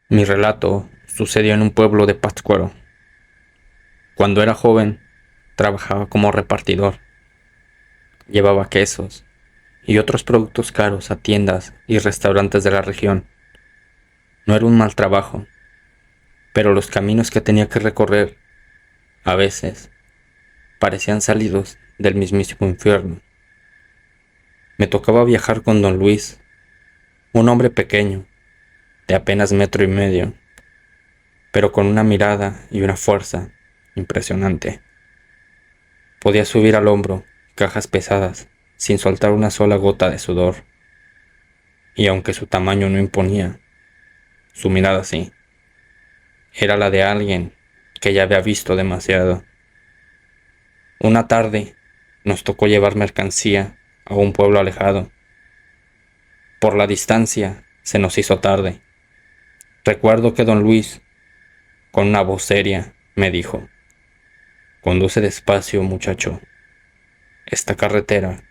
Mi relato sucedió en un pueblo de Pátzcuaro. Cuando era joven, trabajaba como repartidor. Llevaba quesos y otros productos caros a tiendas y restaurantes de la región. No era un mal trabajo, pero los caminos que tenía que recorrer, a veces, parecían salidos del mismísimo infierno. Me tocaba viajar con don Luis, un hombre pequeño, de apenas 1,5 metros, pero con una mirada y una fuerza impresionante. Podía subir al hombro cajas pesadas sin soltar una sola gota de sudor, y aunque su tamaño no imponía, su mirada sí, era la de alguien que ya había visto demasiado. Una tarde nos tocó llevar mercancía a un pueblo alejado. Por la distancia se nos hizo tarde. Recuerdo que don Luis, con una voz seria, me dijo: "Conduce despacio, muchacho. Esta carretera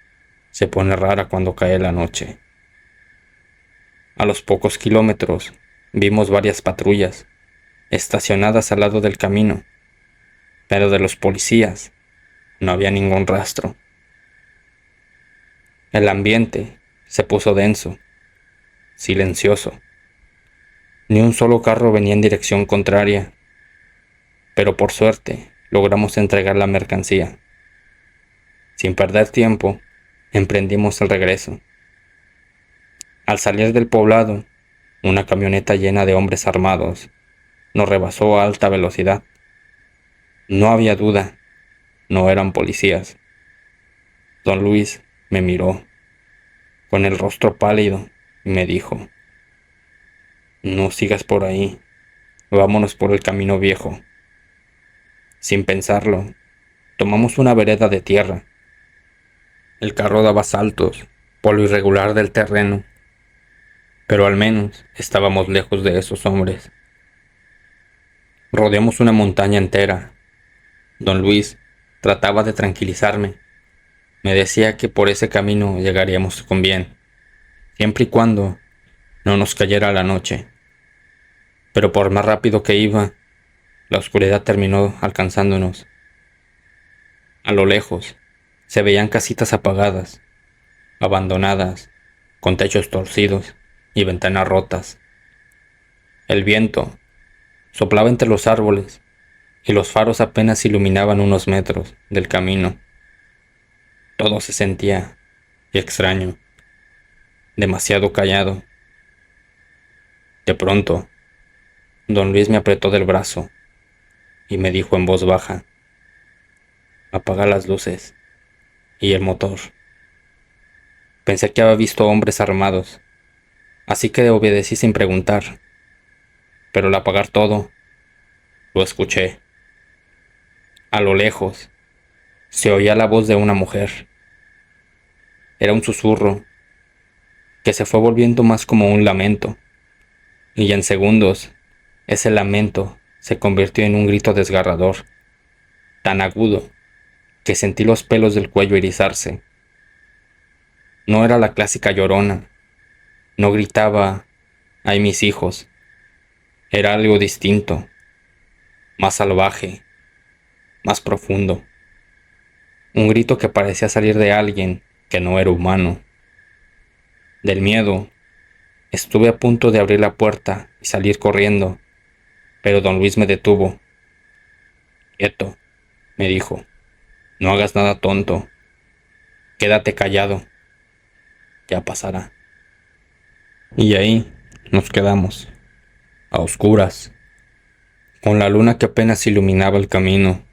se pone rara cuando cae la noche". A los pocos kilómetros vimos varias patrullas estacionadas al lado del camino, pero de los policías no había ningún rastro. El ambiente se puso denso, silencioso. Ni un solo carro venía en dirección contraria, pero por suerte logramos entregar la mercancía. Sin perder tiempo, emprendimos el regreso. Al salir del poblado, una camioneta llena de hombres armados nos rebasó a alta velocidad. No había duda, no eran policías. Don Luis me miró, con el rostro pálido, y me dijo: "No sigas por ahí, vámonos por el camino viejo". Sin pensarlo, tomamos una vereda de tierra. El carro daba saltos por lo irregular del terreno, pero al menos estábamos lejos de esos hombres. Rodeamos una montaña entera. Don Luis trataba de tranquilizarme. Me decía que por ese camino llegaríamos con bien, siempre y cuando no nos cayera la noche. Pero por más rápido que iba, la oscuridad terminó alcanzándonos. A lo lejos se veían casitas apagadas, abandonadas, con techos torcidos y ventanas rotas. El viento soplaba entre los árboles y los faros apenas iluminaban unos metros del camino. Todo se sentía extraño, demasiado callado. De pronto, don Luis me apretó del brazo y me dijo en voz baja: "Apaga las luces y el motor". Pensé que había visto hombres armados, así que obedecí sin preguntar, pero al apagar todo, lo escuché. A lo lejos, se oía la voz de una mujer. Era un susurro que se fue volviendo más como un lamento, y en segundos, ese lamento se convirtió en un grito desgarrador, tan agudo que sentí los pelos del cuello erizarse. No era la clásica llorona, no gritaba: "Ay, mis hijos". Era algo distinto, más salvaje, más profundo. Un grito que parecía salir de alguien que no era humano. Del miedo, estuve a punto de abrir la puerta y salir corriendo, pero don Luis me detuvo. "Quieto", me dijo, "no hagas nada tonto. Quédate callado. Ya pasará". Y ahí nos quedamos, a oscuras, con la luna que apenas iluminaba el camino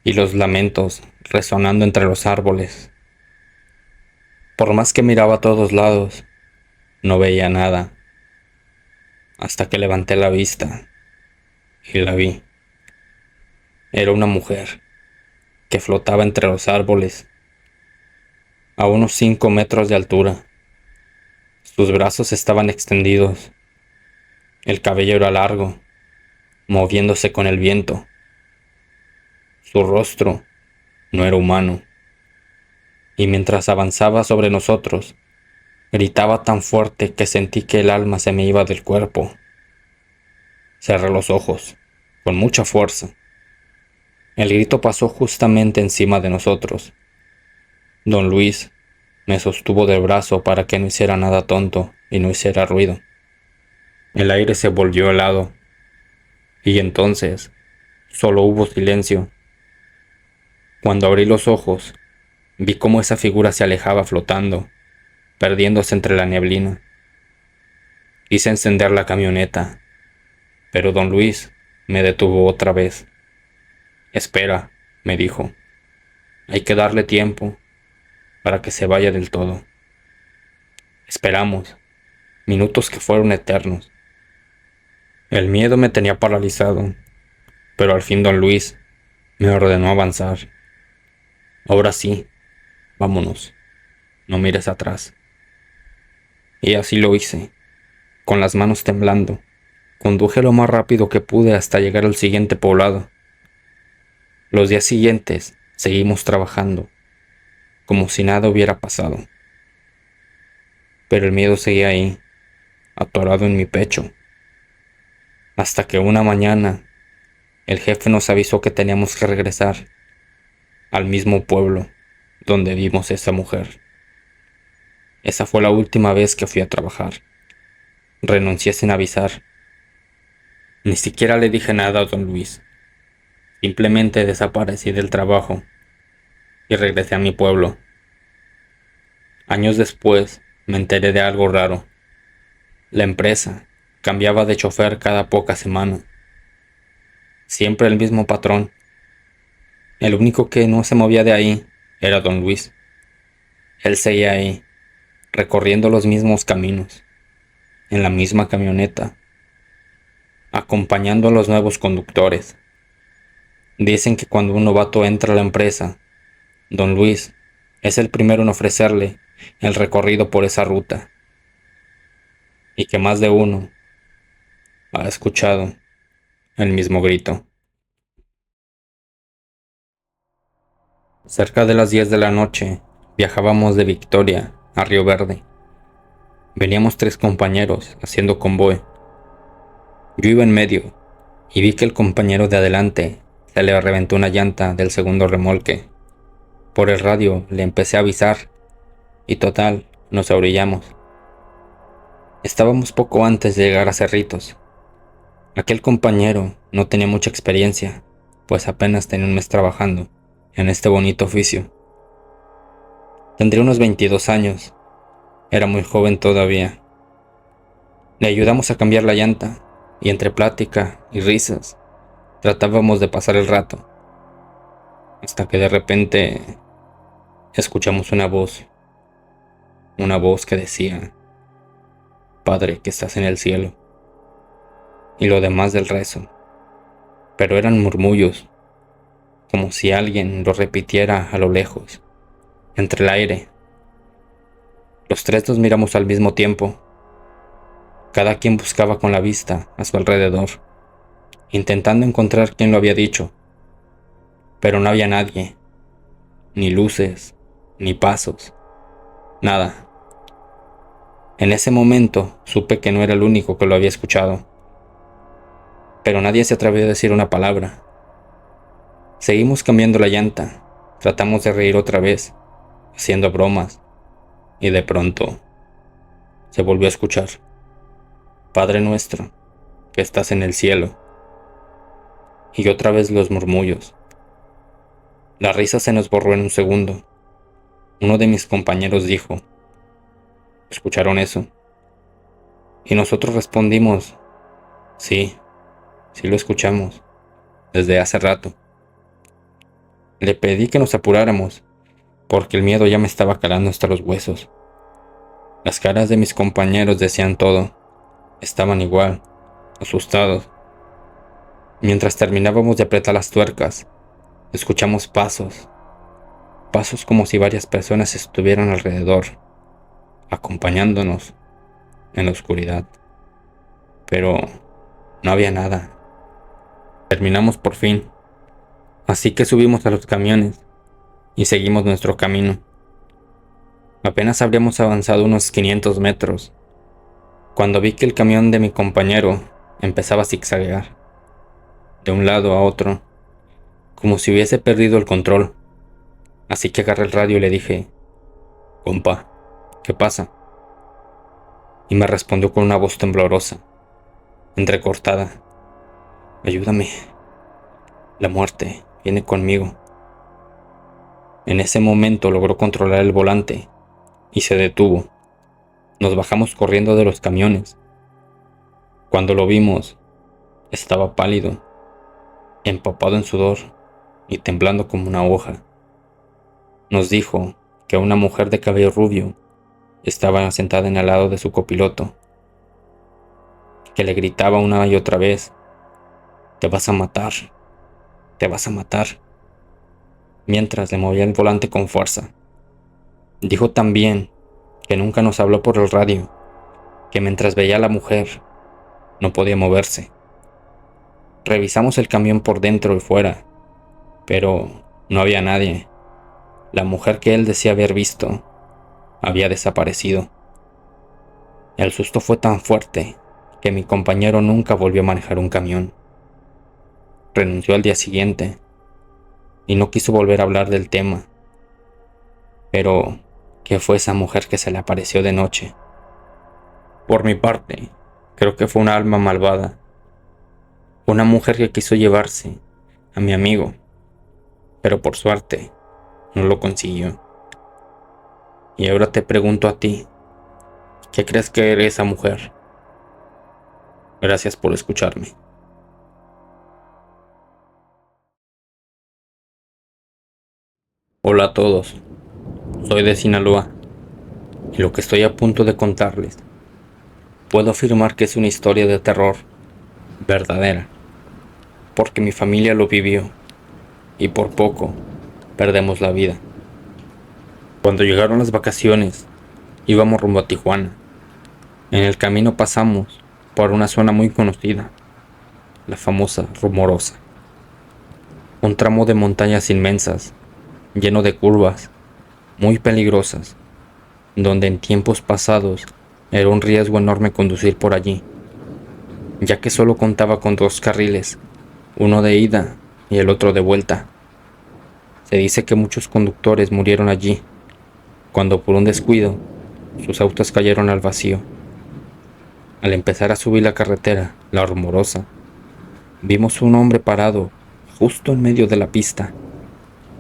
y los lamentos resonando entre los árboles. Por más que miraba a todos lados, no veía nada, hasta que levanté la vista y la vi. Era una mujer que flotaba entre los árboles a unos 5 metros de altura. Sus brazos estaban extendidos, el cabello era largo, moviéndose con el viento. Su rostro no era humano, y mientras avanzaba sobre nosotros, gritaba tan fuerte que sentí que el alma se me iba del cuerpo. Cerré los ojos, con mucha fuerza. El grito pasó justamente encima de nosotros. Don Luis me sostuvo del brazo para que no hiciera nada tonto y no hiciera ruido. El aire se volvió helado, y entonces solo hubo silencio. Cuando abrí los ojos, vi cómo esa figura se alejaba flotando, perdiéndose entre la neblina. Quise encender la camioneta, pero don Luis me detuvo otra vez. Espera, me dijo, hay que darle tiempo para que se vaya del todo. Esperamos, minutos que fueron eternos. El miedo me tenía paralizado, pero al fin don Luis me ordenó avanzar. Ahora sí, vámonos, no mires atrás. Y así lo hice, con las manos temblando. Conduje lo más rápido que pude hasta llegar al siguiente poblado. Los días siguientes seguimos trabajando, como si nada hubiera pasado. Pero el miedo seguía ahí, atorado en mi pecho. Hasta que una mañana el jefe nos avisó que teníamos que regresar al mismo pueblo donde vimos a esa mujer. Esa fue la última vez que fui a trabajar. Renuncié sin avisar. Ni siquiera le dije nada a don Luis. Simplemente desaparecí del trabajo y regresé a mi pueblo. Años después me enteré de algo raro. La empresa cambiaba de chofer cada poca semana. Siempre el mismo patrón. El único que no se movía de ahí era don Luis. Él seguía ahí, recorriendo los mismos caminos, en la misma camioneta, acompañando a los nuevos conductores. Dicen que cuando un novato entra a la empresa, don Luis es el primero en ofrecerle el recorrido por esa ruta, y que más de uno ha escuchado el mismo grito. Cerca de las 10 de la noche, viajábamos de Victoria a Río Verde. Veníamos 3 compañeros haciendo convoy. Yo iba en medio y vi que el compañero de adelante se le reventó una llanta del segundo remolque. Por el radio le empecé a avisar y total, nos orillamos. Estábamos poco antes de llegar a Cerritos. Aquel compañero no tenía mucha experiencia, pues apenas tenía un mes trabajando en este bonito oficio. Tendría unos 22 años, era muy joven todavía. Le ayudamos a cambiar la llanta y entre plática y risas tratábamos de pasar el rato, hasta que de repente escuchamos una voz que decía, Padre que estás en el cielo, y lo demás del rezo, pero eran murmullos, como si alguien lo repitiera a lo lejos, entre el aire. Los 3 nos miramos al mismo tiempo. Cada quien buscaba con la vista a su alrededor, intentando encontrar quién lo había dicho, pero no había nadie, ni luces, ni pasos, nada. En ese momento supe que no era el único que lo había escuchado, pero nadie se atrevió a decir una palabra. Seguimos cambiando la llanta, tratamos de reír otra vez, haciendo bromas, y de pronto se volvió a escuchar, Padre nuestro, que estás en el cielo, y otra vez los murmullos. La risa se nos borró en un segundo. Uno de mis compañeros dijo, ¿escucharon eso? Y nosotros respondimos, sí, sí lo escuchamos, desde hace rato. Le pedí que nos apuráramos, porque el miedo ya me estaba calando hasta los huesos. Las caras de mis compañeros decían todo, estaban igual, asustados. Mientras terminábamos de apretar las tuercas, escuchamos pasos como si varias personas estuvieran alrededor, acompañándonos en la oscuridad. Pero no había nada. Terminamos por fin, así que subimos a los camiones y seguimos nuestro camino. Apenas habríamos avanzado unos 500 metros, cuando vi que el camión de mi compañero empezaba a zigzaguear de un lado a otro, como si hubiese perdido el control. Así que agarré el radio y le dije: «Compa, ¿qué pasa?». Y me respondió con una voz temblorosa, entrecortada: «Ayúdame, la muerte viene conmigo». En ese momento logró controlar el volante y se detuvo. Nos bajamos corriendo de los camiones. Cuando lo vimos, estaba pálido, empapado en sudor y temblando como una hoja. Nos dijo que una mujer de cabello rubio estaba sentada en el lado de su copiloto, que le gritaba una y otra vez: «Te vas a matar, te vas a matar», mientras le movía el volante con fuerza. Dijo también que nunca nos habló por el radio, que mientras veía a la mujer no podía moverse. Revisamos el camión por dentro y fuera, pero no había nadie. La mujer que él decía haber visto había desaparecido. El susto fue tan fuerte que mi compañero nunca volvió a manejar un camión. Renunció al día siguiente y no quiso volver a hablar del tema. Pero, ¿qué fue esa mujer que se le apareció de noche? Por mi parte, creo que fue una alma malvada. Una mujer que quiso llevarse a mi amigo, pero por suerte no lo consiguió. Y ahora te pregunto a ti, ¿qué crees que eres esa mujer? Gracias por escucharme. Hola a todos, soy de Sinaloa y lo que estoy a punto de contarles, puedo afirmar que es una historia de terror verdadera, porque mi familia lo vivió y por poco perdemos la vida. Cuando llegaron las vacaciones, íbamos rumbo a Tijuana. En el camino pasamos por una zona muy conocida, la famosa Rumorosa, un tramo de montañas inmensas, lleno de curvas, muy peligrosas, donde en tiempos pasados era un riesgo enorme conducir por allí, ya que solo contaba con 2 carriles, uno de ida y el otro de vuelta. Se dice que muchos conductores murieron allí, cuando por un descuido sus autos cayeron al vacío. Al empezar a subir la carretera, la Rumorosa, vimos un hombre parado justo en medio de la pista,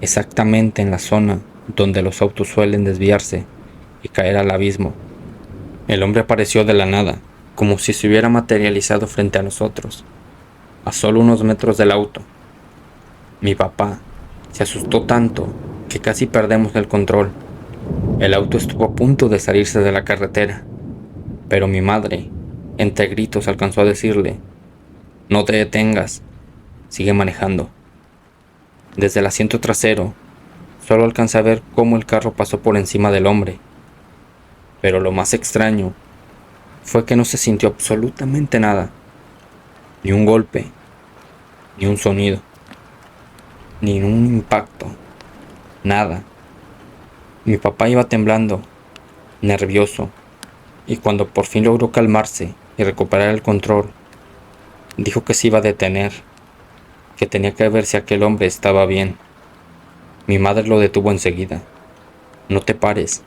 exactamente en la zona donde los autos suelen desviarse y caer al abismo. El hombre apareció de la nada, como si se hubiera materializado frente a nosotros, a solo unos metros del auto. Mi papá se asustó tanto que casi perdemos el control. El auto estuvo a punto de salirse de la carretera, pero mi madre, entre gritos, alcanzó a decirle: «No te detengas, sigue manejando». Desde el asiento trasero, solo alcancé a ver cómo el carro pasó por encima del hombre. Pero lo más extraño fue que no se sintió absolutamente nada, ni un golpe, ni un sonido, ni un impacto, nada. Mi papá iba temblando, nervioso, y cuando por fin logró calmarse y recuperar el control, dijo que se iba a detener, que tenía que ver si aquel hombre estaba bien. Mi madre lo detuvo enseguida. «No te pares,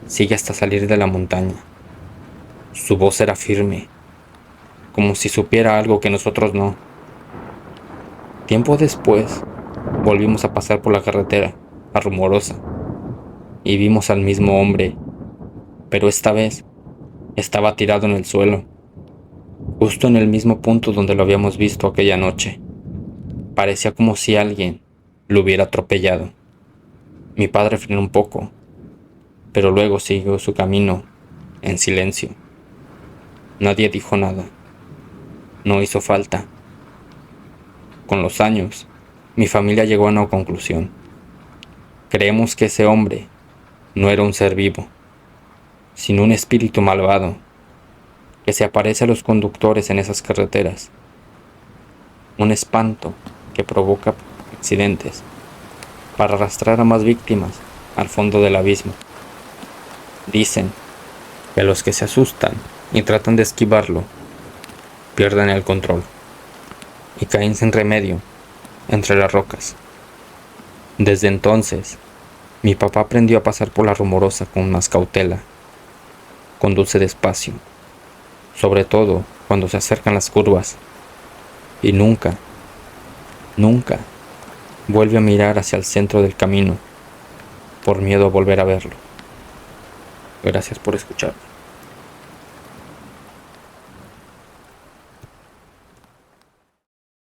sigue hasta salir de la montaña». Su voz era firme, como si supiera algo que nosotros no. Tiempo después, volvimos a pasar por la carretera, a Rumorosa, y vimos al mismo hombre, pero esta vez estaba tirado en el suelo, justo en el mismo punto donde lo habíamos visto aquella noche. Parecía como si alguien lo hubiera atropellado. Mi padre frenó un poco, pero luego siguió su camino en silencio. Nadie dijo nada. No hizo falta. Con los años, mi familia llegó a una conclusión. Creemos que ese hombre no era un ser vivo, sino un espíritu malvado que se aparece a los conductores en esas carreteras. Un espanto que provoca accidentes para arrastrar a más víctimas al fondo del abismo. Dicen que los que se asustan y tratan de esquivarlo pierden el control y caen sin remedio entre las rocas. Desde entonces, mi papá aprendió a pasar por la rumorosa con más cautela. Conduce despacio, sobre todo cuando se acercan las curvas, y nunca, nunca vuelve a mirar hacia el centro del camino por miedo a volver a verlo. Gracias por escuchar.